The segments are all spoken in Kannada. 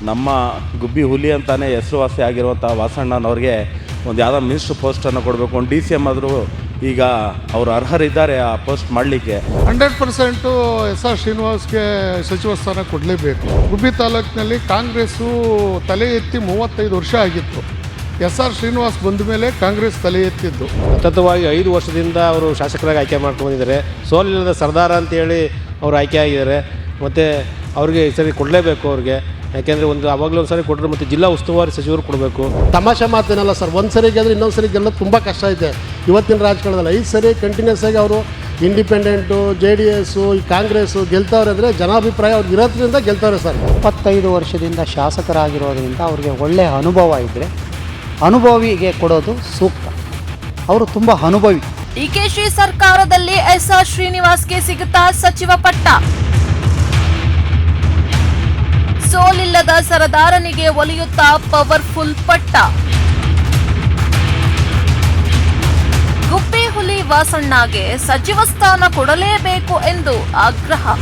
ನಮ್ಮ ಗುಬ್ಬಿ ಹುಲಿ ಅಂತಾನೆ ಹೆಸರುವಾಸಿ ಆಗಿರುವಂಥ ವಾಸಣ್ಣನವ್ರಿಗೆ ಒಂದು ಯಾವುದೋ ಮಿನಿಸ್ಟ್ರ್ ಪೋಸ್ಟನ್ನು ಕೊಡಬೇಕು. ಒಂದು DCM ಆದರೂ ಈಗ ಅವರು ಅರ್ಹರಿದ್ದಾರೆ ಆ ಪೋಸ್ಟ್ ಮಾಡಲಿಕ್ಕೆ. 100% SR ಶ್ರೀನಿವಾಸ್ಗೆ ಸಚಿವ ಸ್ಥಾನ ಕೊಡಲೇಬೇಕು. ಗುಬ್ಬಿ ತಾಲೂಕಿನಲ್ಲಿ ಕಾಂಗ್ರೆಸ್ಸು ತಲೆ ಎತ್ತಿ 35 ವರ್ಷ ಆಗಿತ್ತು. SR ಶ್ರೀನಿವಾಸ್ ಬಂದ ಮೇಲೆ ಕಾಂಗ್ರೆಸ್ ತಲೆ ಎತ್ತಿದ್ದು. ಸತತವಾಗಿ 5 ವರ್ಷದಿಂದ ಅವರು ಶಾಸಕರಾಗಿ ಆಯ್ಕೆ ಮಾಡ್ಕೊಂಡಿದ್ದಾರೆ. ಸೋಲಿಲ್ಲದ ಸರ್ದಾರ ಅಂತೇಳಿ ಅವರು ಆಯ್ಕೆ ಆಗಿದ್ದಾರೆ. ಮತ್ತು ಅವ್ರಿಗೆ ಈ ಸರಿ ಕೊಡಲೇಬೇಕು ಅವ್ರಿಗೆ. ಯಾಕೆಂದರೆ ಆವಾಗಲೂ ಒಂದು ಸರಿ ಕೊಟ್ಟರು, ಮತ್ತು ಜಿಲ್ಲಾ ಉಸ್ತುವಾರಿ ಸಚಿವರು ಕೊಡಬೇಕು. ತಮಾಷೆ ಮಾತೇನಲ್ಲ ಸರ್, ಒಂದು ಸರಿ ಗೆದ್ರೆ ಇನ್ನೊಂದು ಸರಿ ಗೆಲ್ಲೋದು ತುಂಬ ಕಷ್ಟ ಐತೆ ಇವತ್ತಿನ ರಾಜಕಾರಣದಲ್ಲಿ. 5 ಸರಿ ಕಂಟಿನ್ಯೂಸ್ ಆಗಿ ಅವರು ಇಂಡಿಪೆಂಡೆಂಟು, JDS, ಈ ಕಾಂಗ್ರೆಸ್ಸು ಗೆಲ್ತವ್ರೆ ಅಂದರೆ ಜನಾಭಿಪ್ರಾಯ ಅವ್ರಿಗೆ ಇರೋದ್ರಿಂದ ಗೆಲ್ತವ್ರೆ ಸರ್. 25 ವರ್ಷದಿಂದ ಶಾಸಕರಾಗಿರೋದ್ರಿಂದ ಅವ್ರಿಗೆ ಒಳ್ಳೆಯ ಅನುಭವ ಇದ್ದರೆ ಅನುಭವಿಗೆ ಕೊಡೋದು ಸೂಕ್ತ. ಅವರು ತುಂಬ ಅನುಭವಿ. DKಶಿ ಸರ್ಕಾರದಲ್ಲಿ SR ಶ್ರೀನಿವಾಸ್ಗೆ ಸಿಗುತ್ತಾ ಸಚಿವ ಪಟ್ಟ? ಸೋಲಿಲ್ಲದ ಸರದಾರನಿಗೆ ಒಲಿಯುತ್ತಾ ಪವರ್ಫುಲ್ ಪಟ್ಟ? ಗುಬ್ಬಿ ಹುಲಿ ವಾಸಣ್ಣಗೆ ಸಚಿವ ಸ್ಥಾನ ಕೊಡಲೇಬೇಕು ಎಂದು ಆಗ್ರಹ.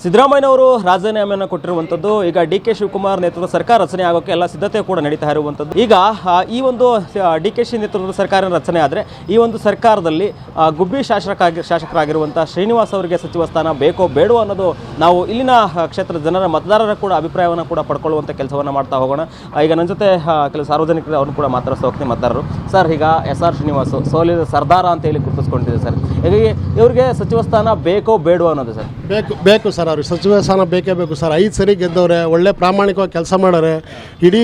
ಸಿದ್ದರಾಮಯ್ಯನವರು ರಾಜೀನಾಮೆಯನ್ನು ಕೊಟ್ಟಿರುವಂಥದ್ದು. ಈಗ DK ಶಿವಕುಮಾರ್ ನೇತೃತ್ವದ ಸರ್ಕಾರ ರಚನೆ ಆಗೋಕ್ಕೆ ಎಲ್ಲ ಸಿದ್ಧತೆ ಕೂಡ ನಡೀತಾ ಇರುವಂಥದ್ದು. ಈಗ ಈ ಒಂದು DKಶಿ ನೇತೃತ್ವದ ಸರ್ಕಾರ ರಚನೆ ಆದರೆ ಈ ಒಂದು ಸರ್ಕಾರದಲ್ಲಿ ಗುಬ್ಬಿ ಶಾಸಕರಾಗಿರುವಂಥ ಶ್ರೀನಿವಾಸ್ ಅವರಿಗೆ ಸಚಿವ ಸ್ಥಾನ ಬೇಕೋ ಬೇಡವೋ ಅನ್ನೋದು ನಾವು ಇಲ್ಲಿನ ಕ್ಷೇತ್ರದ ಜನರ ಮತದಾರರ ಕೂಡ ಅಭಿಪ್ರಾಯವನ್ನು ಕೂಡ ಪಡ್ಕೊಳ್ಳುವಂಥ ಕೆಲಸವನ್ನು ಮಾಡ್ತಾ ಹೋಗೋಣ. ಈಗ ನನ್ನ ಜೊತೆ ಕೆಲವು ಸಾರ್ವಜನಿಕರು ಅವ್ರನ್ನ ಕೂಡ ಮಾತಾಡಿಸ್ತಾ ಹೋಗ್ತೀನಿ ಮತದಾರರು. ಸರ್, ಈಗ SR ಶ್ರೀನಿವಾಸ್ ಸೋಲಿದ ಸರ್ದಾರ ಅಂತ ಹೇಳಿ ಗುರುತಿಸ್ಕೊಂಡಿದೆ ಸರ್. ಹೀಗಾಗಿ ಇವರಿಗೆ ಸಚಿವ ಸ್ಥಾನ ಬೇಕೋ ಬೇಡವೋ ಅನ್ನೋದು ಸರ್? ಬೇಕು ಸರ್, ಅವ್ರಿಗೆ ಸಚಿವ ಸ್ಥಾನ ಬೇಕೇ ಬೇಕು ಸರ್. 5 ಸರಿ ಗೆದ್ದವ್ರೆ, ಒಳ್ಳೆ ಪ್ರಾಮಾಣಿಕವಾಗಿ ಕೆಲಸ ಮಾಡೋರೆ. ಇಡೀ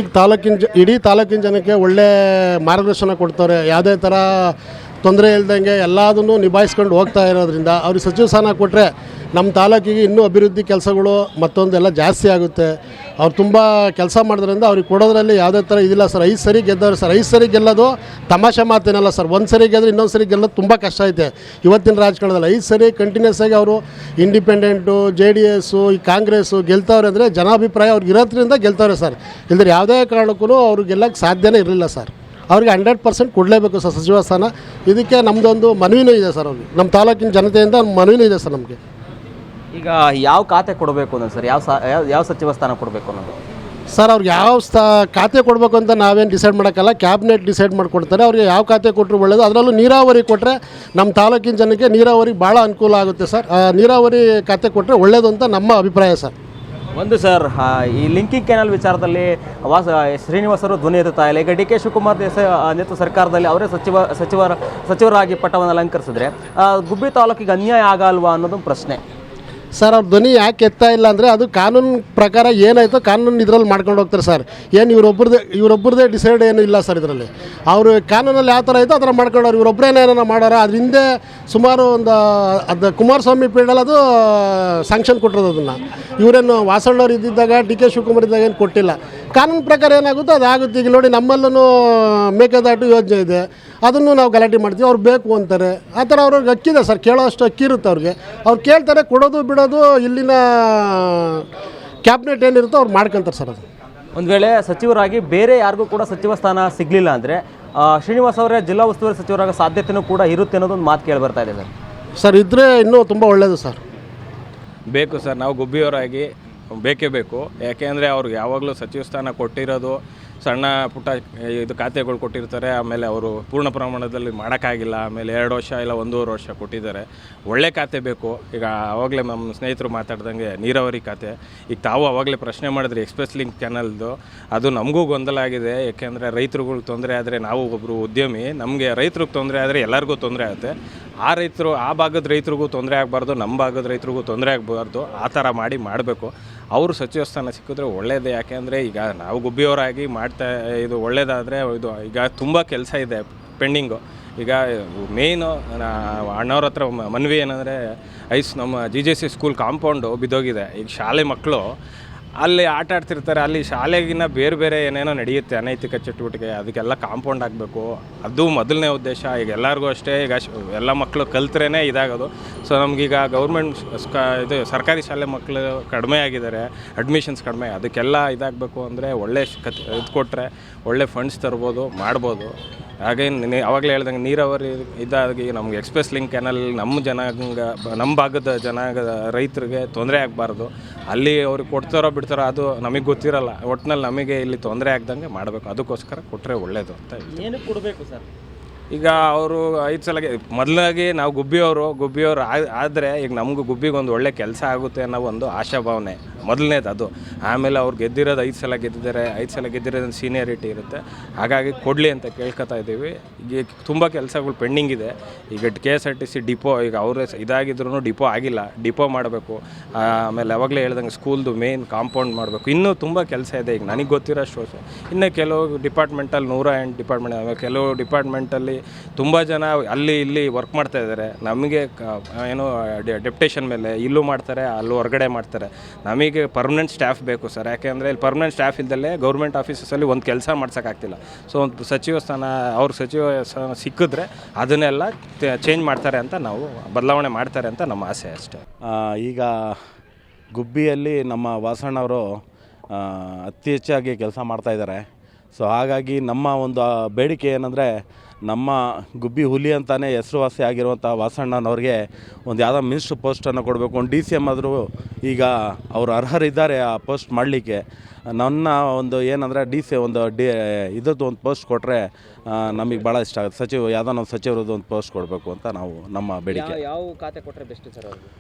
ತಾಲೂಕಿನ ಜನಕ್ಕೆ ಒಳ್ಳೆ ಮಾರ್ಗದರ್ಶನ ಕೊಡ್ತವ್ರೆ. ಯಾವುದೇ ಥರ ತೊಂದರೆ ಇಲ್ದಂಗೆ ಎಲ್ಲದನ್ನು ನಿಭಾಯಿಸ್ಕೊಂಡು ಹೋಗ್ತಾ ಇರೋದ್ರಿಂದ ಅವ್ರಿಗೆ ಸಚಿವ ಸ್ಥಾನ ಕೊಟ್ಟರೆ ನಮ್ಮ ತಾಲೂಕಿಗೆ ಇನ್ನೂ ಅಭಿವೃದ್ಧಿ ಕೆಲಸಗಳು ಮತ್ತೊಂದೆಲ್ಲ ಜಾಸ್ತಿ ಆಗುತ್ತೆ. ಅವ್ರು ತುಂಬ ಕೆಲಸ ಮಾಡೋದ್ರಿಂದ ಅವ್ರಿಗೆ ಕೊಡೋದ್ರಲ್ಲಿ ಯಾವುದೇ ಥರ ಇದಿಲ್ಲ ಸರ್. 5 ಸರಿ ಗೆದ್ದವ್ರೆ ಸರ್. 5 ಸರಿ ಗೆಲ್ಲೋದು ತಮಾಷೆ ಮಾತೇನಲ್ಲ ಸರ್. ಒಂದು ಸರಿ ಗೆದ್ರೆ ಇನ್ನೊಂದು ಸರಿ ಗೆಲ್ಲೋದು ತುಂಬ ಕಷ್ಟ ಐತೆ ಇವತ್ತಿನ ರಾಜಕಾರಣದಲ್ಲಿ. 5 ಸರಿ ಕಂಟಿನ್ಯೂಸ್ ಆಗಿ ಅವರು ಇಂಡಿಪೆಂಡೆಂಟು, JDS, ಈ ಕಾಂಗ್ರೆಸ್ಸು ಗೆಲ್ತವ್ರೆ ಅಂದರೆ ಜನಾಭಿಪ್ರಾಯ ಅವ್ರಿಗೆ ಇರೋದ್ರಿಂದ ಗೆಲ್ತವ್ರೆ ಸರ್. ಇಲ್ಲದ್ರೆ ಯಾವುದೇ ಕಾರಣಕ್ಕೂ ಅವ್ರು ಗೆಲ್ಲಕ್ಕೆ ಸಾಧ್ಯನೇ ಇರಲಿಲ್ಲ ಸರ್. ಅವ್ರಿಗೆ 100% ಕೊಡಲೇಬೇಕು ಸರ್ ಸಚಿವ ಸ್ಥಾನ. ಇದಕ್ಕೆ ನಮ್ಮದೊಂದು ಮನವಿನೂ ಇದೆ ಸರ್. ಅವ್ರಿಗೆ ನಮ್ಮ ತಾಲೂಕಿನ ಜನತೆಯಿಂದ ಮನವಿನೂ ಇದೆ ಸರ್ ನಮಗೆ. ಈಗ ಯಾವ ಖಾತೆ ಕೊಡಬೇಕು ಅನ್ನೋದು ಸರ್? ಯಾವ ಸಚಿವ ಸ್ಥಾನ ಕೊಡಬೇಕು ಅನ್ನೋದು ಸರ್? ಅವ್ರಿಗೆ ಯಾವ ಖಾತೆ ಕೊಡಬೇಕು ಅಂತ ನಾವೇನು ಡಿಸೈಡ್ ಮಾಡೋಕ್ಕಲ್ಲ, ಕ್ಯಾಬಿನೆಟ್ ಡಿಸೈಡ್ ಮಾಡಿಕೊಡ್ತಾರೆ. ಅವ್ರಿಗೆ ಯಾವ ಖಾತೆ ಕೊಟ್ಟರು ಒಳ್ಳೆಯದು. ಅದರಲ್ಲೂ ನೀರಾವರಿ ಕೊಟ್ಟರೆ ನಮ್ಮ ತಾಲೂಕಿನ ಜನಕ್ಕೆ ನೀರಾವರಿ ಭಾಳ ಅನುಕೂಲ ಆಗುತ್ತೆ ಸರ್. ನೀರಾವರಿ ಖಾತೆ ಕೊಟ್ಟರೆ ಒಳ್ಳೆಯದು ಅಂತ ನಮ್ಮ ಅಭಿಪ್ರಾಯ ಸರ್. ಒಂದು ಸರ್, ಈ ಲಿಂಕಿಂಗ್ ಕೆನಾಲ್ ವಿಚಾರದಲ್ಲಿ ಶ್ರೀನಿವಾಸರು ಧ್ವನಿ ಎತ್ತುತ್ತಾ ಇಲ್ಲ. ಈಗ DK ಶಿವಕುಮಾರ್ ನೇತೃತ್ವ ಸರ್ಕಾರದಲ್ಲಿ ಅವರೇ ಸಚಿವರಾಗಿ ಪಟ್ಟವನ್ನು ಅಲಂಕರಿಸಿದ್ರೆ ಗುಬ್ಬಿ ತಾಲೂಕಿಗೆ ಅನ್ಯಾಯ ಆಗಲ್ವಾ ಅನ್ನೋದೊಂದು ಪ್ರಶ್ನೆ ಸರ್. ಅವ್ರ ಧ್ವನಿ ಯಾಕೆ ಎತ್ತಾ ಇಲ್ಲ ಅಂದರೆ ಅದು ಕಾನೂನು ಪ್ರಕಾರ ಏನಾಯಿತೋ ಕಾನೂನು ಇದರಲ್ಲಿ ಮಾಡ್ಕೊಂಡು ಹೋಗ್ತಾರೆ ಸರ್. ಏನು ಇವರೊಬ್ಬರದೇ ಡಿಸೈಡ್ ಏನು ಇಲ್ಲ ಸರ್ ಇದರಲ್ಲಿ. ಅವರು ಕಾನೂನಲ್ಲಿ ಯಾವ ಥರ ಐತೋ ಆ ಥರ ಮಾಡ್ಕೊಂಡವ್ರು. ಇವರೊಬ್ಬರೇನೋ ಏನೋ ಮಾಡೋರು. ಅದ್ರ ಹಿಂದೆ ಸುಮಾರು ಅದು ಕುಮಾರಸ್ವಾಮಿ ಪೀರಿಯಡಲ್ಲಿ ಅದು ಸ್ಯಾಂಕ್ಷನ್ ಕೊಟ್ಟಿರೋದು. ಅದನ್ನು ಇವರೇನು ವಾಸಣ್ಣವ್ರು ಇದ್ದಿದ್ದಾಗ, DK ಶಿವಕುಮಾರ್ ಇದ್ದಾಗ ಏನು ಕೊಟ್ಟಿಲ್ಲ. ಕಾನೂನು ಪ್ರಕಾರ ಏನಾಗುತ್ತೋ ಅದಾಗುತ್ತೆ. ಈಗ ನೋಡಿ, ನಮ್ಮಲ್ಲೂ ಮೇಕೆದಾಟು ಯೋಜನೆ ಇದೆ, ಅದನ್ನು ನಾವು ಗಲಾಟೆ ಮಾಡ್ತೀವಿ. ಅವ್ರು ಬೇಕು ಅಂತಾರೆ. ಆ ಥರ ಅವ್ರಿಗೆ ಅಕ್ಕಿದೆ ಸರ್, ಕೇಳೋ ಅಷ್ಟು ಅಕ್ಕಿ ಇರುತ್ತೆ ಅವ್ರಿಗೆ. ಅವ್ರು ಕೇಳ್ತಾರೆ, ಕೊಡೋದು ಬಿಡೋದು ಇಲ್ಲಿನ ಕ್ಯಾಬಿನೆಟ್ ಏನಿರುತ್ತೋ ಅವ್ರು ಮಾಡ್ಕೊತಾರೆ ಸರ್. ಅದು ಒಂದು ವೇಳೆ ಸಚಿವರಾಗಿ ಬೇರೆ ಯಾರಿಗೂ ಕೂಡ ಸಚಿವ ಸ್ಥಾನ ಸಿಗಲಿಲ್ಲ ಅಂದರೆ ಶ್ರೀನಿವಾಸ್ ಅವರೇ ಜಿಲ್ಲಾ ಉಸ್ತುವಾರಿ ಸಚಿವರಾಗೋ ಸಾಧ್ಯತೆಯೂ ಕೂಡ ಇರುತ್ತೆ ಅನ್ನೋದೊಂದು ಮಾತು ಕೇಳಿ ಬರ್ತಾ ಇದೆ ಸರ್. ಇದ್ದರೆ ಇನ್ನೂ ತುಂಬ ಒಳ್ಳೆಯದು ಸರ್. ಬೇಕು ಸರ್, ನಾವು ಗುಬ್ಬಿಯವರಾಗಿ ಬೇಕೇ ಬೇಕು. ಯಾಕೆಂದರೆ ಅವ್ರಿಗೆ ಯಾವಾಗಲೂ ಸಚಿವ ಸ್ಥಾನ ಕೊಟ್ಟಿರೋದು ಸಣ್ಣ ಪುಟ್ಟ ಇದು ಖಾತೆಗಳು ಕೊಟ್ಟಿರ್ತಾರೆ. ಆಮೇಲೆ ಅವರು ಪೂರ್ಣ ಪ್ರಮಾಣದಲ್ಲಿ ಮಾಡೋಕ್ಕಾಗಿಲ್ಲ. ಆಮೇಲೆ 2 ವರ್ಷ ಇಲ್ಲ 1.5 ವರ್ಷ ಕೊಟ್ಟಿದ್ದಾರೆ. ಒಳ್ಳೆ ಖಾತೆ ಬೇಕು. ಈಗ ಆವಾಗಲೇ ನಮ್ಮ ಸ್ನೇಹಿತರು ಮಾತಾಡ್ದಂಗೆ ನೀರಾವರಿ ಖಾತೆ, ಈಗ ತಾವು ಆವಾಗಲೇ ಪ್ರಶ್ನೆ ಮಾಡಿದ್ರಿ ಎಕ್ಸ್ಪ್ರೆಸ್ ಲಿಂಕ್ ಕೆನಲ್ದು, ಅದು ನಮಗೂ ಗೊಂದಲ ಆಗಿದೆ. ಯಾಕೆಂದರೆ ರೈತರುಗಳಿಗೆ ತೊಂದರೆ ಆದರೆ, ನಾವು ಒಬ್ಬರು ಉದ್ಯಮಿ, ನಮಗೆ ರೈತರಿಗೆ ತೊಂದರೆ ಆದರೆ ಎಲ್ಲರಿಗೂ ತೊಂದರೆ ಆಗುತ್ತೆ. ಆ ಭಾಗದ ರೈತರಿಗೂ ತೊಂದರೆ ಆಗಬಾರ್ದು, ನಮ್ಮ ಭಾಗದ ರೈತರಿಗೂ ತೊಂದರೆ ಆಗಬಾರ್ದು. ಆ ಥರ ಮಾಡಬೇಕು. ಅವರು ಸಚಿವ ಸ್ಥಾನ ಸಿಕ್ಕಿದ್ರೆ ಒಳ್ಳೆಯದೇ. ಯಾಕೆಂದರೆ ಈಗ ನಾವು ಗುಬ್ಬಿಯವರಾಗಿ ಇದು ಒಳ್ಳೆಯದಾದರೆ ಇದು ಈಗ ತುಂಬ ಕೆಲಸ ಇದೆ ಪೆಂಡಿಂಗು. ಈಗ ಮೇಯ್ನು ಅಣ್ಣವ್ರ ಹತ್ರ ಮನವಿ ಏನಂದರೆ ನಮ್ಮ GJC ಸ್ಕೂಲ್ ಕಾಂಪೌಂಡು ಬಿದ್ದೋಗಿದೆ. ಈಗ ಶಾಲೆ ಮಕ್ಕಳು ಅಲ್ಲಿ ಆಟ ಆಡ್ತಿರ್ತಾರೆ. ಅಲ್ಲಿ ಶಾಲೆಗಿನ್ನ ಬೇರೆ ಬೇರೆ ಏನೇನೋ ನಡೆಯುತ್ತೆ ಅನೈತಿಕ ಚಟುವಟಿಕೆ, ಅದಕ್ಕೆಲ್ಲ ಕಾಂಪೌಂಡ್ ಆಗಬೇಕು. ಅದು ಮೊದಲನೇ ಉದ್ದೇಶ. ಈಗ ಎಲ್ಲರಿಗೂ ಅಷ್ಟೇ, ಈಗ ಎಲ್ಲ ಮಕ್ಕಳು ಕಲ್ತ್ರೇ ಇದಾಗೋದು. ಸೊ ನಮಗೀಗ ಗೌರ್ಮೆಂಟ್ ಇದು ಸರ್ಕಾರಿ ಶಾಲೆ ಮಕ್ಕಳು ಕಡಿಮೆ ಆಗಿದ್ದಾರೆ, ಅಡ್ಮಿಷನ್ಸ್ ಕಡಿಮೆ. ಅದಕ್ಕೆಲ್ಲ ಇದಾಗಬೇಕು ಅಂದರೆ ಒಳ್ಳೆ ಇದು ಕೊಟ್ಟರೆ ಒಳ್ಳೆ ಫಂಡ್ಸ್ ತರ್ಬೋದು, ಮಾಡ್ಬೋದು. ಹಾಗೆ ಆವಾಗಲೇ ಹೇಳ್ದಂಗೆ ನೀರಾವರಿ ಇದಾಗಿ ನಮ್ಗೆ ಎಕ್ಸ್ಪ್ರೆಸ್ ಲಿಂಕ್ ಕೆನಲ್ ನಮ್ಮ ಭಾಗದ ರೈತರಿಗೆ ತೊಂದರೆ ಆಗಬಾರ್ದು. ಅಲ್ಲಿ ಅವ್ರಿಗೆ ಕೊಡ್ತಾರೋ ಬಿಡ್ತಾರೋ ಅದು ನಮಗೆ ಗೊತ್ತಿರಲ್ಲ. ಒಟ್ಟಿನಲ್ಲಿ ನಮಗೆ ಇಲ್ಲಿ ತೊಂದರೆ ಆಗ್ದಂಗೆ ಮಾಡಬೇಕು. ಅದಕ್ಕೋಸ್ಕರ ಕೊಟ್ಟರೆ ಒಳ್ಳೆಯದು ಅಂತ ಏನಕ್ಕೆ ಕೊಡಬೇಕು ಸರ್? ಈಗ ಅವರು 5 ಸಲ ಮೊದಲಾಗಿ ನಾವು ಗುಬ್ಬಿಯವರು ಆದರೆ ಈಗ ನಮಗೂ ಗುಬ್ಬಿಗೆ ಒಂದು ಒಳ್ಳೆ ಕೆಲಸ ಆಗುತ್ತೆ ಅನ್ನೋ ಒಂದು ಆಶಾಭಾವನೆ ಮೊದಲನೇದು ಅದು. ಆಮೇಲೆ ಅವ್ರು ಗೆದ್ದಿರೋದು 5 ಸಲ ಗೆದ್ದಿದ್ದಾರೆ. 5 ಸಲ ಗೆದ್ದಿರೋದು ಸೀನಿಯರಿಟಿ ಇರುತ್ತೆ. ಹಾಗಾಗಿ ಕೊಡಲಿ ಅಂತ ಕೇಳ್ಕೊತಾ ಇದ್ದೀವಿ. ಈಗ ತುಂಬ ಕೆಲಸಗಳು ಪೆಂಡಿಂಗ್ ಇದೆ. ಈಗ KSRTC ಡಿಪೋ ಈಗ ಅವರೇ ಇದಾಗಿದ್ರು ಡಿಪೋ ಆಗಿಲ್ಲ, ಡಿಪೋ ಮಾಡಬೇಕು. ಆಮೇಲೆ ಯಾವಾಗಲೇ ಹೇಳ್ದಂಗೆ ಸ್ಕೂಲ್ದು ಮೇನ್ ಕಾಂಪೌಂಡ್ ಮಾಡಬೇಕು. ಇನ್ನೂ ತುಂಬ ಕೆಲಸ ಇದೆ. ಈಗ ನನಗೆ ಗೊತ್ತಿರೋಷ್ಟು ಇನ್ನು ಕೆಲವು ಡಿಪಾರ್ಟ್ಮೆಂಟಲ್ಲಿ 108 ಡಿಪಾರ್ಟ್ಮೆಂಟ್, ಆಮೇಲೆ ಕೆಲವು ಡಿಪಾರ್ಟ್ಮೆಂಟಲ್ಲಿ ತುಂಬ ಜನ ಅಲ್ಲಿ ಇಲ್ಲಿ ವರ್ಕ್ ಮಾಡ್ತಾ ಇದ್ದಾರೆ. ನಮಗೆ ಏನು ಡೆಪ್ಟೇಷನ್ ಮೇಲೆ ಇಲ್ಲೂ ಮಾಡ್ತಾರೆ, ಅಲ್ಲೂ ಹೊರಗಡೆ ಮಾಡ್ತಾರೆ. ನಮಗೆ ಪರ್ಮನೆಂಟ್ ಸ್ಟಾಫ್ ಬೇಕು ಸರ್. ಯಾಕೆಂದರೆ ಇಲ್ಲಿ ಪರ್ಮನೆಂಟ್ ಸ್ಟಾಫ್ ಇದ್ದಲ್ಲೇ ಗೌರ್ಮೆಂಟ್ ಆಫೀಸಲ್ಲಿ ಒಂದು ಕೆಲಸ ಮಾಡ್ಸೋಕ್ಕಾಗ್ತಿಲ್ಲ. ಸೊ ಒಂದು ಸಚಿವ ಸ್ಥಾನ ಸಿಕ್ಕಿದ್ರೆ ಅದನ್ನೆಲ್ಲ ಚೇಂಜ್ ಮಾಡ್ತಾರೆ ಅಂತ, ನಾವು ಬದಲಾವಣೆ ಮಾಡ್ತಾರೆ ಅಂತ ನಮ್ಮ ಆಸೆ ಅಷ್ಟೇ. ಈಗ ಗುಬ್ಬಿಯಲ್ಲಿ ನಮ್ಮ ವಾಸಣ್ಣವರು ಅತಿ ಹೆಚ್ಚಾಗಿ ಕೆಲಸ ಮಾಡ್ತಾಯಿದ್ದಾರೆ. ಸೊ ಹಾಗಾಗಿ ನಮ್ಮ ಒಂದು ಬೇಡಿಕೆ ಏನಂದರೆ, ನಮ್ಮ ಗುಬ್ಬಿ ಹುಲಿ ಅಂತಲೇ ಹೆಸರುವಾಸಿ ಆಗಿರುವಂಥ ವಾಸಣ್ಣನವ್ರಿಗೆ ಒಂದು ಯಾವುದೋ ಮಿನಿಸ್ಟ್ರ್ ಪೋಸ್ಟನ್ನು ಕೊಡಬೇಕು. ಒಂದು DCM ಆದರೂ ಈಗ ಅವರು ಅರ್ಹರಿದ್ದಾರೆ ಆ ಪೋಸ್ಟ್ ಮಾಡಲಿಕ್ಕೆ. ನನ್ನ ಒಂದು ಏನಂದರೆ ಇದ್ರದ್ದು ಒಂದು ಪೋಸ್ಟ್ ಕೊಟ್ಟರೆ ನಮಗೆ ಭಾಳ ಇಷ್ಟ ಆಗುತ್ತೆ. ಯಾವುದೋ ನಾವು ಸಚಿವರದ್ದು ಒಂದು ಪೋಸ್ಟ್ ಕೊಡಬೇಕು ಅಂತ ನಾವು ನಮ್ಮ ಬೇಡಿಕೆ. ಯಾವ ಖಾತೆ ಕೊಟ್ಟರೆ ಬೆಸ್ಟ್ ಸರ್ ಅವ್ರಿಗೆ?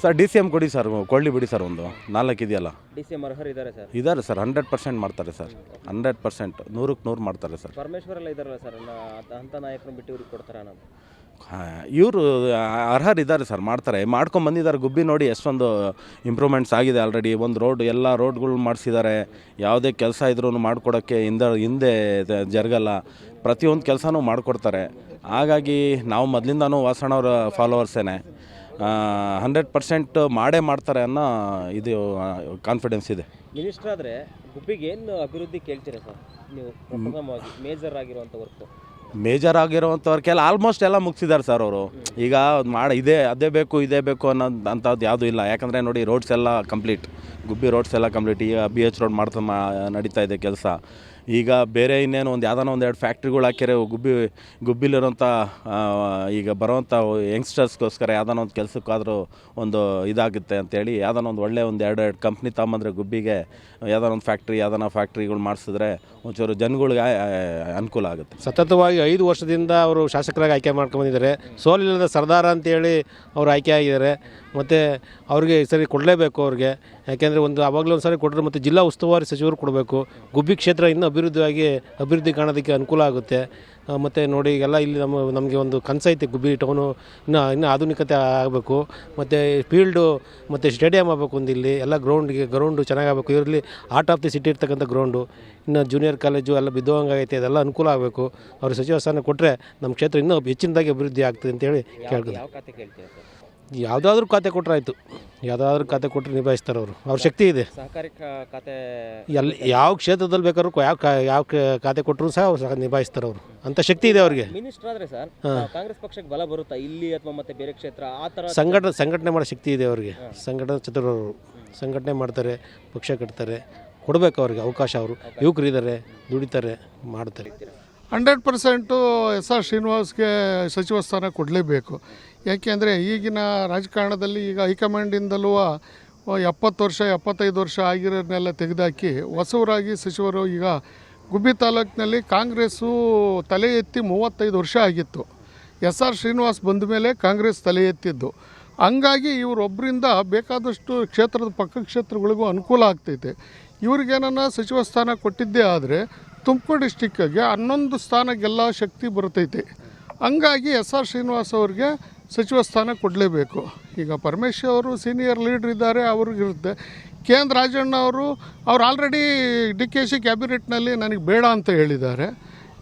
ಸರ್ DCM ಕೊಡಿ ಸರ್, ಕೊಡಲಿ ಬಿಡಿ ಸರ್. ಒಂದು 4 ಇದೆಯಲ್ಲ, DCM ಅರ್ಹರಿದ್ದಾರೆ ಸರ್? ಇದ್ದಾರೆ ಸರ್, 100% ಮಾಡ್ತಾರೆ ಸರ್. 100%, 100% ಮಾಡ್ತಾರೆ ಸರ್. ಪರಮೇಶ್ವರ್ ಎಲ್ಲ ಇದ್ದಾರಲ್ಲ ಸರ್, ಅಂಥ ನಾಯಕರನ್ನು ಬಿಟ್ಟು ಇವ್ರಿಗೆ ಕೊಡ್ತಾರ? ನಾವು ಇವರು ಅರ್ಹರಿದ್ದಾರೆ ಸರ್, ಮಾಡ್ತಾರೆ, ಮಾಡ್ಕೊಂಡು ಬಂದಿದ್ದಾರೆ. ಗುಬ್ಬಿ ನೋಡಿ ಎಷ್ಟೊಂದು ಇಂಪ್ರೂವ್ಮೆಂಟ್ಸ್ ಆಗಿದೆ ಆಲ್ರೆಡಿ. ಒಂದು ಎಲ್ಲ ರೋಡ್ಗಳು ಮಾಡಿಸಿದ್ದಾರೆ. ಯಾವುದೇ ಕೆಲಸ ಇದ್ರೂ ಮಾಡಿಕೊಡೋಕ್ಕೆ ಹಿಂದೆ ಜರುಗಲ್ಲ. ಪ್ರತಿಯೊಂದು ಕೆಲಸನೂ ಮಾಡಿಕೊಡ್ತಾರೆ. ಹಾಗಾಗಿ ನಾವು ಮೊದಲಿಂದನೂ ವಾಸಣ್ಣವರ ಫಾಲೋವರ್ಸೇನೆ. 100% ಮಾಡೇ ಮಾಡ್ತಾರೆ ಅನ್ನೋ ಇದು ಕಾನ್ಫಿಡೆನ್ಸ್ ಇದೆ. ಮಿನಿಸ್ಟರ್ ಆದರೆ ಗುಬ್ಬಿಗೆ ಏನು ಅಭಿವೃದ್ಧಿ ಕೇಳ್ತೀರಾ ಸರ್ ನೀವು? ಪ್ರಥಮವಾಗಿ ಮೇಜರ್ ಆಗಿರುವಂಥ ವರ್ಕು, ಮೇಜರ್ ಆಗಿರುವಂಥವ್ರಿಗೆಲ್ಲ ಆಲ್ಮೋಸ್ಟ್ ಎಲ್ಲ ಮುಗಿಸಿದ್ದಾರೆ ಸರ್ ಅವರು. ಈಗ ಅದೇ ಬೇಕು ಇದೇ ಬೇಕು ಅಂಥದ್ದು ಯಾವುದೂ ಇಲ್ಲ. ಯಾಕಂದರೆ ನೋಡಿ, ರೋಡ್ಸ್ ಎಲ್ಲ ಕಂಪ್ಲೀಟ್, ಗುಬ್ಬಿ ರೋಡ್ಸ್ ಎಲ್ಲ ಕಂಪ್ಲೀಟ್. ಈಗ BH ರೋಡ್ ನಡೀತಾ ಇದೆ ಕೆಲಸ. ಈಗ ಬೇರೆ ಇನ್ನೇನು ಯಾವುದಾನ 1-2 ಫ್ಯಾಕ್ಟ್ರಿಗಳು ಹಾಕಿರೋ ಗುಬ್ಬಿಲಿರೋಂಥ ಈಗ ಬರೋವಂಥ ಯಂಗ್ಸ್ಟರ್ಸ್ಗೋಸ್ಕರ ಯಾವುದಾನ ಒಂದು ಕೆಲಸಕ್ಕಾದರೂ ಒಂದು ಇದಾಗುತ್ತೆ ಅಂತೇಳಿ ಯಾವುದಾನ ಒಂದು ಒಳ್ಳೆ 2 ಕಂಪ್ನಿ ತಗೊಂಬಂದರೆ ಗುಬ್ಬಿಗೆ ಯಾವುದಾನ ಒಂದು ಫ್ಯಾಕ್ಟ್ರಿಗಳು ಮಾಡಿಸಿದ್ರೆ ಒಂಚೂರು ಜನಗಳಿಗೆ ಅನುಕೂಲ ಆಗುತ್ತೆ. ಸತತವಾಗಿ 5 ವರ್ಷದಿಂದ ಅವರು ಶಾಸಕರಾಗಿ ಆಯ್ಕೆ ಮಾಡ್ಕೊಂಡ್ಬಂದಿದ್ದಾರೆ. ಸೋಲಿಲ್ಲದ ಸರ್ದಾರ ಅಂತೇಳಿ ಅವರು ಆಯ್ಕೆ ಆಗಿದ್ದಾರೆ. ಮತ್ತು ಅವ್ರಿಗೆ ಈ ಸರಿ ಕೊಡಲೇಬೇಕು ಅವ್ರಿಗೆ. ಯಾಕೆಂದರೆ ಆವಾಗಲೂ ಒಂದು ಸಾರಿ ಕೊಟ್ಟರೆ ಮತ್ತು ಜಿಲ್ಲಾ ಉಸ್ತುವಾರಿ ಸಚಿವರು ಕೊಡಬೇಕು. ಗುಬ್ಬಿ ಕ್ಷೇತ್ರ ಇನ್ನೂ ಅಭಿವೃದ್ಧಿ ಕಾಣೋದಕ್ಕೆ ಅನುಕೂಲ ಆಗುತ್ತೆ. ಮತ್ತು ನೋಡಿ, ಈಗೆಲ್ಲ ಇಲ್ಲಿ ನಮಗೆ ಒಂದು ಕನಸೈತೆ, ಗುಬ್ಬಿ ಟೌನು ಇನ್ನೂ ಆಧುನಿಕತೆ ಆಗಬೇಕು. ಮತ್ತು ಫೀಲ್ಡು ಮತ್ತು ಸ್ಟೇಡಿಯಂ ಆಗಬೇಕು. ಒಂದು ಇಲ್ಲಿ ಎಲ್ಲ ಗ್ರೌಂಡು ಚೆನ್ನಾಗಾಗಬೇಕು. ಇವರಲ್ಲಿ ಆರ್ಟ್ ಆಫ್ ದಿ ಸಿಟಿ ಇರ್ತಕ್ಕಂಥ ಗ್ರೌಂಡು, ಇನ್ನು ಜೂನಿಯರ್ ಕಾಲೇಜು ಎಲ್ಲ ಬಿದ್ದೋಂಗಾಗೈತೆ. ಅದೆಲ್ಲ ಅನುಕೂಲ ಆಗಬೇಕು. ಅವರು ಸಚಿವ ಸ್ಥಾನ ಕೊಟ್ಟರೆ ನಮ್ಮ ಕ್ಷೇತ್ರ ಇನ್ನೂ ಹೆಚ್ಚಿನದಾಗಿ ಅಭಿವೃದ್ಧಿ ಆಗ್ತದೆ ಅಂತೇಳಿ ಕೇಳ್ತೀನಿ. ಯಾವ ಖಾತೆ ಕೇಳ್ತೀರಾ ಸರ್? ಯಾವುದಾದ್ರೂ ಖಾತೆ ಕೊಟ್ಟರೆ ಆಯಿತು. ಯಾವುದಾದ್ರೂ ಖಾತೆ ಕೊಟ್ಟರೆ ನಿಭಾಯಿಸ್ತಾರೆ ಅವರು. ಅವ್ರ ಶಕ್ತಿ ಇದೆ. ಸಹಕಾರಿ ಖಾತೆ ಯಾವ ಕ್ಷೇತ್ರದಲ್ಲಿ ಬೇಕಾದ್ರೂ ಯಾವ ಖಾತೆ ಕೊಟ್ಟರು ಸಹ ಅವ್ರು ನಿಭಾಯಿಸ್ತಾರೆ ಅವರು. ಅಂತ ಶಕ್ತಿ ಇದೆ ಅವ್ರಿಗೆ. ಮಿನಿಸ್ಟರ್ ಆದರೆ ಸರ್ ಕಾಂಗ್ರೆಸ್ ಪಕ್ಷಕ್ಕೆ ಬಲ ಬರುತ್ತಾ ಇಲ್ಲಿ ಅಥವಾ ಮತ್ತೆ ಬೇರೆ ಕ್ಷೇತ್ರ ಆ ಥರ? ಸಂಘಟನೆ ಮಾಡೋ ಶಕ್ತಿ ಇದೆ ಅವ್ರಿಗೆ. ಚತುರರು ಸಂಘಟನೆ ಮಾಡ್ತಾರೆ, ಪಕ್ಷ ಕಟ್ತಾರೆ. ಕೊಡಬೇಕು ಅವ್ರಿಗೆ ಅವಕಾಶ. ಅವರು ಯುವಕರಿದ್ದಾರೆ, ದುಡಿತಾರೆ, ಮಾಡ್ತಾರೆ. 100% SR ಶ್ರೀನಿವಾಸ್ಗೆ ಸಚಿವ ಸ್ಥಾನ ಕೊಡಲೇಬೇಕು. ಯಾಕೆಂದರೆ ಈಗಿನ ರಾಜಕಾರಣದಲ್ಲಿ ಈಗ ಹೈಕಮಾಂಡಿಂದಲೂ 70 ವರ್ಷ 75 ವರ್ಷ ಆಗಿರೋದನ್ನೆಲ್ಲ ತೆಗೆದುಹಾಕಿ ಹೊಸವರಾಗಿ ಸಚಿವರು ಈಗ ಗುಬ್ಬಿ ತಾಲೂಕಿನಲ್ಲಿ ಕಾಂಗ್ರೆಸ್ಸು ತಲೆ ಎತ್ತಿ 35 ವರ್ಷ ಆಗಿತ್ತು. SR ಶ್ರೀನಿವಾಸ್ ಬಂದ ಮೇಲೆ ಕಾಂಗ್ರೆಸ್ ತಲೆ ಎತ್ತಿದ್ದು. ಹಂಗಾಗಿ ಇವರೊಬ್ಬರಿಂದ ಬೇಕಾದಷ್ಟು ಪಕ್ಕ ಕ್ಷೇತ್ರಗಳಿಗೂ ಅನುಕೂಲ ಆಗ್ತೈತೆ. ಇವ್ರಿಗೇನ ಸಚಿವ ಸ್ಥಾನ ಕೊಟ್ಟಿದ್ದೇ ಆದರೆ ತುಮಕೂರು ಡಿಸ್ಟಿಕ್ಕಿಗೆ 11 ಸ್ಥಾನ ಗೆಲ್ಲೋ ಶಕ್ತಿ ಬರ್ತೈತೆ. ಹಂಗಾಗಿ SR ಶ್ರೀನಿವಾಸ್ ಅವ್ರಿಗೆ ಸಚಿವ ಸ್ಥಾನ ಕೊಡಲೇಬೇಕು. ಈಗ ಪರಮೇಶ್ವರ್ ಅವರು ಸೀನಿಯರ್ ಲೀಡ್ರ್ ಇದ್ದಾರೆ, ಅವ್ರಿಗಿರುತ್ತೆ. KN ರಾಜಣ್ಣ ಅವರು ಆಲ್ರೆಡಿ DKC ಕ್ಯಾಬಿನೆಟ್ನಲ್ಲಿ ನನಗೆ ಬೇಡ ಅಂತ ಹೇಳಿದ್ದಾರೆ.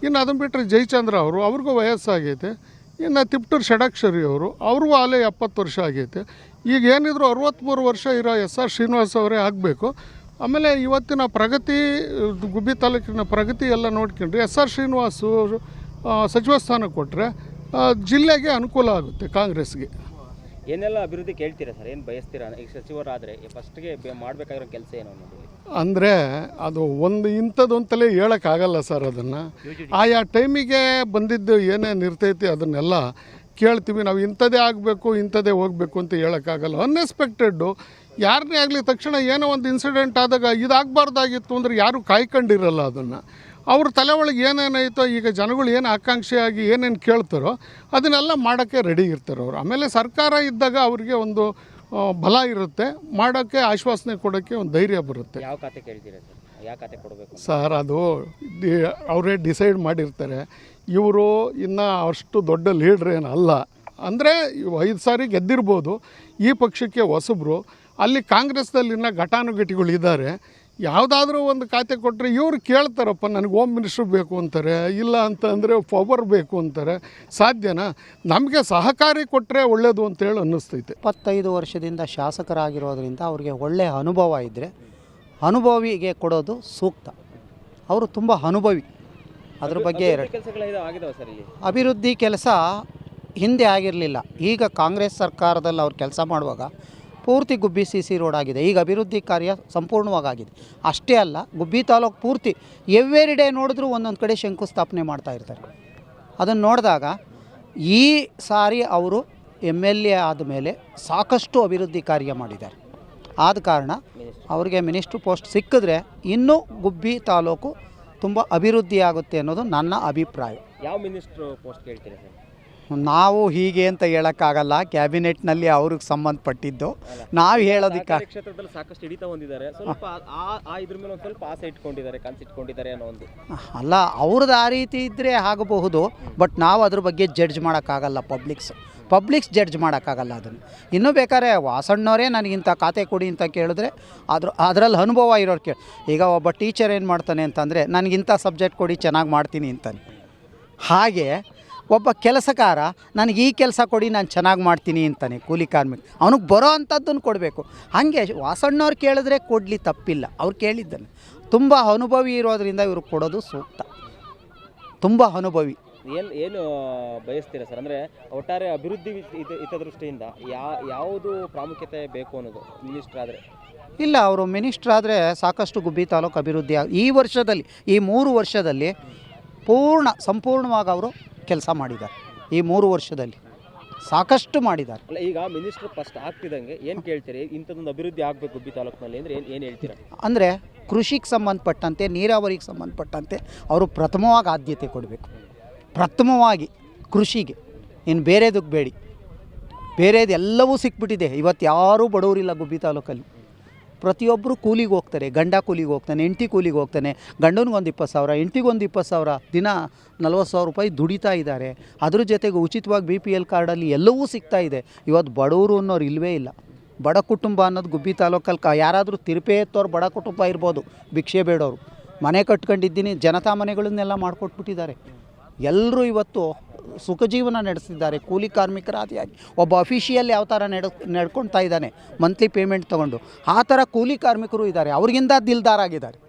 ಇನ್ನು ಅದನ್ನು ಬಿಟ್ಟರೆ ಜಯಚಂದ್ರ ಅವ್ರಿಗೂ ವಯಸ್ಸಾಗೈತೆ. ಇನ್ನು ತಿಪ್ಟೂರು ಷಡಾಕ್ಷರಿ ಅವ್ರಿಗೂ ಆಲೇ 70 ವರ್ಷ ಆಗೈತೆ. ಈಗ ಏನಿದ್ರು 63 ವರ್ಷ ಇರೋ SR ಶ್ರೀನಿವಾಸ್ ಅವರೇ ಆಗಬೇಕು. ಆಮೇಲೆ ಇವತ್ತಿನ ಪ್ರಗತಿ, ಗುಬ್ಬಿ ತಾಲೂಕಿನ ಪ್ರಗತಿ ಎಲ್ಲ ನೋಡ್ಕೊಂಡ್ರೆ SR ಶ್ರೀನಿವಾಸು ಸಚಿವ ಸ್ಥಾನ ಕೊಟ್ಟರೆ ಜಿಲ್ಲೆಗೆ ಅನುಕೂಲ ಆಗುತ್ತೆ ಕಾಂಗ್ರೆಸ್ಗೆ. ಏನೆಲ್ಲ ಅಭಿವೃದ್ಧಿ ಕೇಳ್ತೀರಾ ಸರ್, ಏನು ಬಯಸ್ತೀರಾ ಈಗ ಸಚಿವರಾದರೆ ಫಸ್ಟ್ಗೆ ಮಾಡಬೇಕಾಗಿರೋ ಕೆಲಸ ಏನು ಅನ್ನೋದು? ಅಂದರೆ ಅದು ಒಂದು ಇಂಥದ್ದು ಅಂತಲೇ ಹೇಳೋಕ್ಕಾಗಲ್ಲ ಸರ್. ಅದನ್ನು ಆಯಾ ಟೈಮಿಗೆ ಬಂದಿದ್ದು ಏನೇನು ಇರ್ತೈತಿ ಅದನ್ನೆಲ್ಲ ಕೇಳ್ತೀವಿ. ನಾವು ಇಂಥದ್ದೇ ಆಗಬೇಕು ಇಂಥದ್ದೇ ಹೋಗಬೇಕು ಅಂತ ಹೇಳೋಕ್ಕಾಗಲ್ಲ. ಅನ್ಎಕ್ಸ್ಪೆಕ್ಟೆಡ್ಡು ಯಾರನ್ನೇ ಆಗಲಿ ತಕ್ಷಣ ಏನೋ ಒಂದು ಇನ್ಸಿಡೆಂಟ್ ಆದಾಗ ಇದಾಗಬಾರ್ದಾಗಿತ್ತು ಅಂದರೆ ಯಾರೂ ಕಾಯ್ಕೊಂಡಿರಲ್ಲ ಅದನ್ನು. ಅವ್ರ ತಲೆ ಒಳಗೆ ಏನೇನಾಯಿತೋ, ಈಗ ಜನಗಳು ಏನು ಆಕಾಂಕ್ಷೆಯಾಗಿ ಏನೇನು ಕೇಳ್ತಾರೋ ಅದನ್ನೆಲ್ಲ ಮಾಡೋಕ್ಕೆ ರೆಡಿ ಇರ್ತಾರೆ ಅವರು. ಆಮೇಲೆ ಸರ್ಕಾರ ಇದ್ದಾಗ ಅವ್ರಿಗೆ ಒಂದು ಬಲ ಇರುತ್ತೆ, ಮಾಡೋಕ್ಕೆ ಆಶ್ವಾಸನೆ ಕೊಡೋಕ್ಕೆ ಒಂದು ಧೈರ್ಯ ಬರುತ್ತೆ. ಯಾವ ಖಾತೆ ಕೇಳ್ತೀರಾ ಸರ್, ಯಾವ ಖಾತೆ ಕೊಡಬೇಕು ಸರ್? ಅದು ಅವರೇ ಡಿಸೈಡ್ ಮಾಡಿರ್ತಾರೆ. ಇವರು ಇನ್ನೂ ಅಷ್ಟು ದೊಡ್ಡ ಲೀಡ್ರ್ ಏನಲ್ಲ. ಅಂದರೆ 5 ಸಾರಿ ಗೆದ್ದಿರ್ಬೋದು, ಈ ಪಕ್ಷಕ್ಕೆ ಹೊಸಬ್ರು. ಅಲ್ಲಿ ಕಾಂಗ್ರೆಸ್ನಲ್ಲಿ ಇನ್ನೂ ಘಟಾನುಘಟಿಗಳಿದ್ದಾರೆ. ಯಾವುದಾದ್ರೂ ಒಂದು ಖಾತೆ ಕೊಟ್ಟರೆ ಇವ್ರು ಕೇಳ್ತಾರಪ್ಪ, ನನಗೆ ಹೋಮ್ ಮಿನಿಸ್ಟ್ರ್ ಬೇಕು ಅಂತಾರೆ, ಇಲ್ಲ ಅಂತಂದರೆ ಪವರ್ ಬೇಕು ಅಂತಾರೆ. ಸಾಧ್ಯನಾ? ನಮಗೆ ಸಹಕಾರಿ ಕೊಟ್ಟರೆ ಒಳ್ಳೆಯದು ಅಂತೇಳಿ ಅನ್ನಿಸ್ತೈತೆ. 25 ವರ್ಷದಿಂದ ಶಾಸಕರಾಗಿರೋದ್ರಿಂದ ಅವ್ರಿಗೆ ಒಳ್ಳೆಯ ಅನುಭವ ಇದ್ದರೆ ಅನುಭವಿಗೆ ಕೊಡೋದು ಸೂಕ್ತ. ಅವರು ತುಂಬ ಅನುಭವಿ. ಅದ್ರ ಬಗ್ಗೆ ಆಗಿದಾವೆ ಸರ್ ಇಲ್ಲಿ ಅಭಿವೃದ್ಧಿ ಕೆಲಸ ಹಿಂದೆ ಆಗಿರಲಿಲ್ಲ. ಈಗ ಕಾಂಗ್ರೆಸ್ ಸರ್ಕಾರದಲ್ಲಿ ಅವ್ರು ಕೆಲಸ ಮಾಡುವಾಗ ಪೂರ್ತಿ ಗುಬ್ಬಿ CC ರೋಡ್ ಆಗಿದೆ. ಈಗ ಅಭಿವೃದ್ಧಿ ಕಾರ್ಯ ಸಂಪೂರ್ಣವಾಗಿದೆ. ಅಷ್ಟೇ ಅಲ್ಲ, ಗುಬ್ಬಿ ತಾಲೂಕು ಪೂರ್ತಿ ಎವ್ರಿ ಡೇ ನೋಡಿದ್ರೂ ಒಂದೊಂದು ಕಡೆ ಶಂಕುಸ್ಥಾಪನೆ ಮಾಡ್ತಾಯಿರ್ತಾರೆ. ಅದನ್ನು ನೋಡಿದಾಗ ಈ ಸಾರಿ ಅವರು MLA ಆದಮೇಲೆ ಸಾಕಷ್ಟು ಅಭಿವೃದ್ಧಿ ಕಾರ್ಯ ಮಾಡಿದ್ದಾರೆ. ಆದ ಕಾರಣ ಅವರಿಗೆ ಮಿನಿಸ್ಟ್ರ್ ಪೋಸ್ಟ್ ಸಿಕ್ಕಿದ್ರೆ ಇನ್ನೂ ಗುಬ್ಬಿ ತಾಲೂಕು ತುಂಬ ಅಭಿವೃದ್ಧಿ ಆಗುತ್ತೆ ಅನ್ನೋದು ನನ್ನ ಅಭಿಪ್ರಾಯ. ಯಾವ ಮಿನಿಸ್ಟ್ರು ಪೋಸ್ಟ್ ಕೇಳ್ತೀರಾ ಸರ್? ನಾವು ಹೀಗೆ ಅಂತ ಹೇಳೋಕ್ಕಾಗಲ್ಲ. ಕ್ಯಾಬಿನೆಟ್ನಲ್ಲಿ ಅವ್ರಿಗೆ ಸಂಬಂಧಪಟ್ಟಿದ್ದು ನಾವು ಹೇಳೋದಕ್ಕೆ. ಕ್ಷೇತ್ರದಲ್ಲಿ ಸಾಕಷ್ಟು ಹಿಡಿತ ಹೊಂದಿದ್ದಾರೆ, ಸ್ವಲ್ಪ ಇದ್ರ ಮೇಲೆ ಒಂದು ಸ್ವಲ್ಪ ಆಸೆ ಇಟ್ಕೊಂಡಿದ್ದಾರೆ, ಕನಸಿಟ್ಕೊಂಡಿದ್ದಾರೆ ಅನ್ನೋ ಒಂದು. ಅಲ್ಲ, ಅವ್ರದ್ದು ಆ ರೀತಿ ಇದ್ದರೆ ಆಗಬಹುದು. ಬಟ್ ನಾವು ಅದ್ರ ಬಗ್ಗೆ ಜಡ್ಜ್ ಮಾಡೋಕ್ಕಾಗಲ್ಲ. ಪಬ್ಲಿಕ್ಸ್ ಜಡ್ಜ್ ಮಾಡೋಕ್ಕಾಗಲ್ಲ ಅದನ್ನು. ಇನ್ನೂ ಬೇಕಾದ್ರೆ ವಾಸಣ್ಣವರೇ ನನಗಿಂಥ ಖಾತೆ ಕೊಡಿ ಅಂತ ಕೇಳಿದ್ರೆ ಅದರಲ್ಲಿ ಅನುಭವ ಇರೋರು ಈಗ ಒಬ್ಬ ಟೀಚರ್ ಏನು ಮಾಡ್ತಾನೆ ಅಂತಂದರೆ ನನಗಿಂಥ ಸಬ್ಜೆಕ್ಟ್ ಕೊಡಿ ಚೆನ್ನಾಗಿ ಮಾಡ್ತೀನಿ ಅಂತಾನೆ. ಹಾಗೆ ಒಬ್ಬ ಕೆಲಸಗಾರ ನನಗೆ ಈ ಕೆಲಸ ಕೊಡಿ ನಾನು ಚೆನ್ನಾಗಿ ಮಾಡ್ತೀನಿ ಅಂತಾನೆ. ಕೂಲಿ ಕಾರ್ಮಿಕ ಅವನಿಗೆ ಬರೋ ಅಂಥದ್ದನ್ನು ಕೊಡಬೇಕು. ಹಾಗೆ ವಾಸಣ್ಣವ್ರು ಕೇಳಿದ್ರೆ ಕೊಡಲಿ, ತಪ್ಪಿಲ್ಲ. ಅವ್ರು ಕೇಳಿದ್ದಾನೆ. ತುಂಬ ಅನುಭವಿ ಇರೋದರಿಂದ ಇವರು ಕೊಡೋದು ಸೂಕ್ತ. ತುಂಬ ಅನುಭವಿ. ಏನು ಬಯಸ್ತೀರಾ ಸರ್? ಅಂದರೆ ಒಟ್ಟಾರೆ ಅಭಿವೃದ್ಧಿ ಹಿತದೃಷ್ಟಿಯಿಂದ ಯಾವುದು ಪ್ರಾಮುಖ್ಯತೆ ಬೇಕು ಅನ್ನೋದು ಮಿನಿಸ್ಟರ್ ಆದರೆ? ಇಲ್ಲ, ಅವರು ಮಿನಿಸ್ಟರ್ ಆದರೆ ಸಾಕಷ್ಟು ಗುಬ್ಬಿ ತಾಲೂಕು ಅಭಿವೃದ್ಧಿ ಈ ವರ್ಷದಲ್ಲಿ, ಈ 3 ವರ್ಷದಲ್ಲಿ ಸಂಪೂರ್ಣವಾಗಿ ಅವರು ಕೆಲಸ ಮಾಡಿದ್ದಾರೆ. ಈ 3 ವರ್ಷದಲ್ಲಿ ಸಾಕಷ್ಟು ಮಾಡಿದ್ದಾರೆ. ಅಲ್ಲ, ಈಗ ಮಿನಿಸ್ಟರ್ ಫಸ್ಟ್ ಆಗ್ತಿದ್ದಂಗೆ ಏನು ಕೇಳ್ತೀರಿ? ಇಂಥದ್ದೊಂದು ಅಭಿವೃದ್ಧಿ ಆಗಬೇಕು ಗುಬ್ಬಿ ತಾಲೂಕಿನಲ್ಲಿ ಅಂದರೆ ಏನು ಹೇಳ್ತೀರಾ? ಅಂದರೆ ಕೃಷಿಗೆ ಸಂಬಂಧಪಟ್ಟಂತೆ, ನೀರಾವರಿಗೆ ಸಂಬಂಧಪಟ್ಟಂತೆ ಅವರು ಪ್ರಥಮವಾಗಿ ಆದ್ಯತೆ ಕೊಡಬೇಕು. ಪ್ರಥಮವಾಗಿ ಕೃಷಿಗೆ, ಇನ್ನು ಬೇರೆದಕ್ಕೆ ಬೇಡಿ. ಬೇರೆದು ಎಲ್ಲವೂ ಸಿಕ್ಬಿಟ್ಟಿದೆ. ಇವತ್ತು ಯಾರೂ ಬಡವರಿಲ್ಲ ಗುಬ್ಬಿ ತಾಲೂಕಲ್ಲಿ. ಪ್ರತಿಯೊಬ್ಬರು ಕೂಲಿಗೆ ಹೋಗ್ತಾರೆ. ಗಂಡ ಕೂಲಿಗೆ ಹೋಗ್ತಾನೆ, ಹೆಂಡತಿ ಕೂಲಿಗೆ ಹೋಗ್ತಾನೆ. ಗಂಡನಿಗೊಂದು 20,000, ಹೆಂಡತಿಗೊಂದು 20,000, ದಿನ 40,000 ರೂಪಾಯಿ ದುಡಿತಾ ಇದ್ದಾರೆ. ಅದ್ರ ಜೊತೆಗೆ ಉಚಿತವಾಗಿ BPL ಕಾರ್ಡಲ್ಲಿ ಎಲ್ಲವೂ ಸಿಗ್ತಾ ಇದೆ. ಇವತ್ತು ಬಡವರು ಅನ್ನೋರು ಇಲ್ಲವೇ ಇಲ್ಲ. ಬಡ ಕುಟುಂಬ ಅನ್ನೋದು ಗುಬ್ಬಿ ತಾಲೂಕಲ್ಲಿ ಯಾರಾದರೂ ತಿರುಪೆ ಎತ್ತೋರು ಬಡ ಕುಟುಂಬ ಇರ್ಬೋದು, ಭಿಕ್ಷೆ ಬೇಡೋರು. ಮನೆ ಕಟ್ಕೊಂಡಿದ್ದೀನಿ, ಜನತಾ ಮನೆಗಳನ್ನೆಲ್ಲ ಮಾಡಿಕೊಟ್ಬಿಟ್ಟಿದ್ದಾರೆ. ಎಲ್ಲರೂ ಇವತ್ತು ಸುಖ ಜೀವನ ನಡೆಸ್ತಿದ್ದಾರೆ. ಕೂಲಿ ಕಾರ್ಮಿಕರ ಆದಿಯಾಗಿ ಒಬ್ಬ ಅಫಿಷಿಯಲ್ ಯಾವ ಥರ ನಡ್ಕೊಳ್ತಾ ಇದ್ದಾನೆ, ಮಂತ್ಲಿ ಪೇಮೆಂಟ್ ತೊಗೊಂಡು, ಆ ಥರ ಕೂಲಿ ಕಾರ್ಮಿಕರು ಇದ್ದಾರೆ. ಅವ್ರಿಗಿಂತ ದಿಲ್ದಾರಾಗಿದ್ದಾರೆ.